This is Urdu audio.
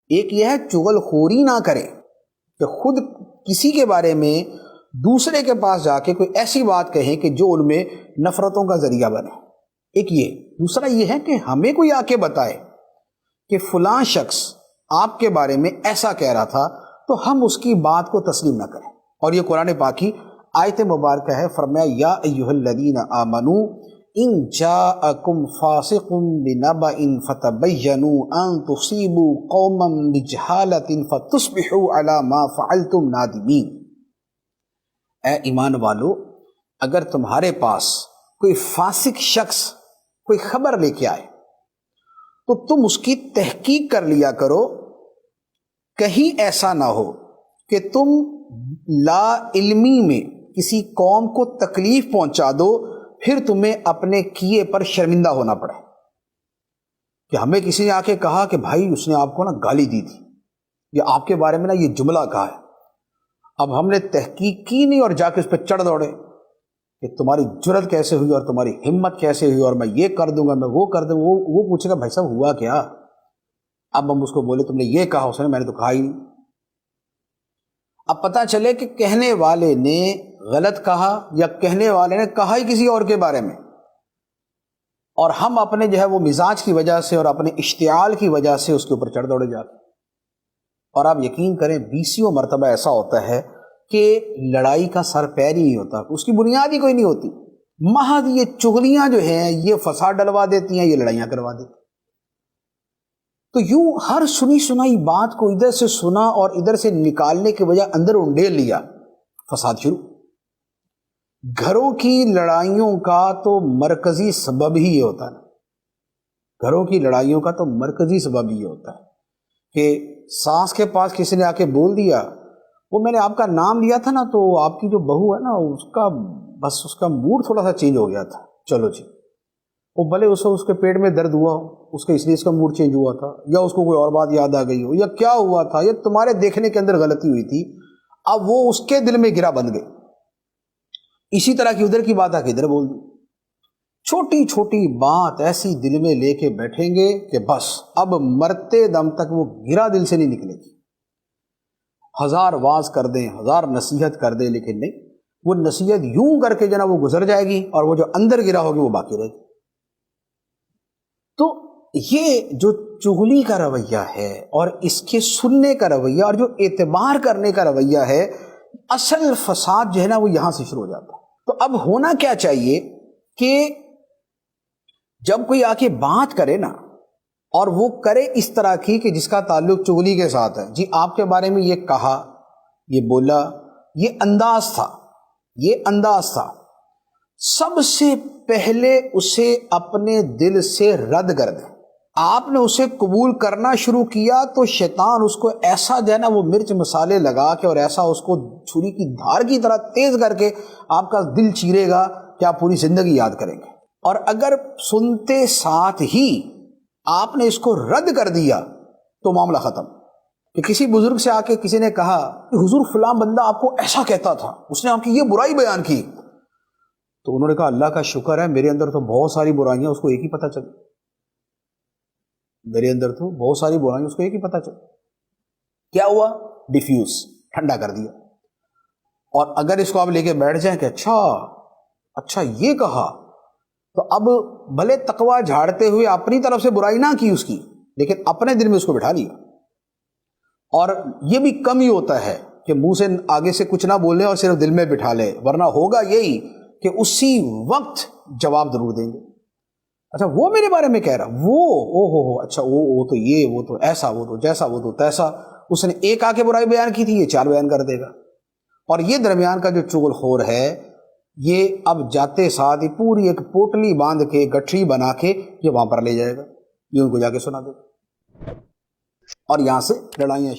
ایک یہ ہے چغل خوری نہ کرے کہ خود کسی کے بارے میں دوسرے کے پاس جا کے کوئی ایسی بات کہیں کہ جو ان میں نفرتوں کا ذریعہ بنے، ایک یہ۔ دوسرا یہ ہے کہ ہمیں کوئی آ کے بتائے کہ فلاں شخص آپ کے بارے میں ایسا کہہ رہا تھا، تو ہم اس کی بات کو تسلیم نہ کریں۔ اور یہ قرآن پاک کی آیت مبارکہ ہے، فرمایا یا ایھا الذین آمنوا ان جاءکم فاسق بنبأ فتبینوا ان تصیبوا قوما بجہالۃ فتصبحوا علی ما فعلتم نادمین۔ اے ایمان والو، اگر تمہارے پاس کوئی فاسق شخص کوئی خبر لے کے آئے تو تم اس کی تحقیق کر لیا کرو، کہیں ایسا نہ ہو کہ تم لا علمی میں کسی قوم کو تکلیف پہنچا دو، پھر تمہیں اپنے کیے پر شرمندہ ہونا پڑے۔ کہ ہمیں کسی نے آ کے کہا کہ بھائی اس نے آپ کو نا گالی دی تھی، یا آپ کے بارے میں نا یہ جملہ کہا ہے، اب ہم نے تحقیق کی نہیں اور جا کے اس پہ چڑھ دوڑے کہ تمہاری جرت کیسے ہوئی اور تمہاری ہمت کیسے ہوئی، اور میں یہ کر دوں گا، میں وہ کر دوں گا۔ وہ پوچھے گا بھائی صاحب ہوا کیا؟ اب ہم اس کو بولے تم نے یہ کہا، اس نے میں نے تو کہا ہی نہیں۔ اب پتہ چلے کہ کہنے والے نے غلط کہا یا کہنے والے نے کہا ہی کسی اور کے بارے میں، اور ہم اپنے جو ہے وہ مزاج کی وجہ سے اور اپنے اشتعال کی وجہ سے اس کے اوپر چڑھ دوڑے جاتے۔ اور آپ یقین کریں 20 مرتبہ ایسا ہوتا ہے کہ لڑائی کا سر پیر ہی نہیں ہوتا، اس کی بنیاد ہی کوئی نہیں ہوتی، محض یہ چغلیاں جو ہیں یہ فساد ڈلوا دیتی ہیں، یہ لڑائیاں کروا دیتی ہیں۔ تو یوں ہر سنی سنائی بات کو ادھر سے سنا اور ادھر سے نکالنے کے بجائے اندر انڈیل لیا، فساد شروع۔ گھروں کی لڑائیوں کا تو مرکزی سبب ہی یہ ہوتا ہے، گھروں کی لڑائیوں کا تو مرکزی سبب ہی یہ ہوتا ہے کہ ساس کے پاس کسی نے آ کے بول دیا وہ میں نے آپ کا نام لیا تھا نا، تو آپ کی جو بہو ہے نا اس کا موڈ تھوڑا سا چینج ہو گیا تھا، چلو جی۔ وہ بھلے اس کے پیٹ میں درد ہوا ہو، اس لیے اس کا موڈ چینج ہوا تھا، یا اس کو کوئی اور بات یاد آ گئی ہو، یا کیا ہوا تھا، یا تمہارے دیکھنے کے اندر غلطی ہوئی تھی، اب وہ اس کے دل میں گرا بن گئی۔ اسی طرح کی ادھر کی بات آ کے ادھر بول دی، چھوٹی چھوٹی بات ایسی دل میں لے کے بیٹھیں گے کہ بس اب مرتے دم تک وہ گرا دل سے نہیں نکلے گی۔ ہزار واز کر دیں، ہزار نصیحت کر دیں، لیکن نہیں، وہ نصیحت یوں کر کے جناب وہ گزر جائے گی اور وہ جو اندر گرا ہوگی وہ باقی رہے گی۔ تو یہ جو چغلی کا رویہ ہے اور اس کے سننے کا رویہ اور جو اعتبار کرنے کا رویہ ہے، اصل فساد جو ہے نا وہ یہاں سے شروع ہو جاتا ہے۔ تو اب ہونا کیا چاہیے کہ جب کوئی آ کے بات کرے نا اور وہ کرے اس طرح کی کہ جس کا تعلق چغلی کے ساتھ ہے، جی آپ کے بارے میں یہ کہا، یہ بولا، یہ انداز تھا، سب سے پہلے اسے اپنے دل سے رد کر دیں۔ آپ نے اسے قبول کرنا شروع کیا تو شیطان اس کو ایسا جو ہے نا وہ مرچ مسالے لگا کے اور ایسا اس کو چھری کی دھار کی طرح تیز کر کے آپ کا دل چیرے گا کہ آپ پوری زندگی یاد کریں گے۔ اور اگر سنتے ساتھ ہی آپ نے اس کو رد کر دیا تو معاملہ ختم۔ کہ کسی بزرگ سے آ کے کسی نے کہا کہ حضور فلاں بندہ آپ کو ایسا کہتا تھا، اس نے آپ کی یہ برائی بیان کی، تو انہوں نے کہا اللہ کا شکر ہے میرے اندر تو بہت ساری برائیاں، اس کو ایک ہی پتہ چلی، میرے اندر تو بہت ساری برائیاں، اس کو ایک ہی پتہ چلی۔ کیا ہوا؟ ڈیفیوز، ٹھنڈا کر دیا۔ اور اگر اس کو آپ لے کے بیٹھ جائیں کہ اچھا یہ کہا، تو اب بھلے تقوی جھاڑتے ہوئے اپنی طرف سے برائی نہ کی اس کی، لیکن اپنے دل میں اس کو بٹھا لیا۔ اور یہ بھی کم ہی ہوتا ہے کہ منہ سے آگے سے کچھ نہ بولیں اور صرف دل میں بٹھا لیں، ورنہ ہوگا یہی کہ اسی وقت جواب ضرور دیں گے۔ اچھا وہ میرے بارے میں کہہ رہا، وہ اچھا وہ تو یہ، وہ تو ایسا، وہ تو جیسا، وہ تو تیسا، اس نے ایک آ کے برائی بیان کی تھی، یہ 4 بیان کر دے گا۔ اور یہ درمیان کا جو چغل خور ہے، یہ اب جاتے ساتھ ہی پوری ایک پوٹلی باندھ کے گٹھری بنا کے یہ وہاں پر لے جائے گا، یہ ان کو جا کے سنا دے گا، اور یہاں سے لڑائیاں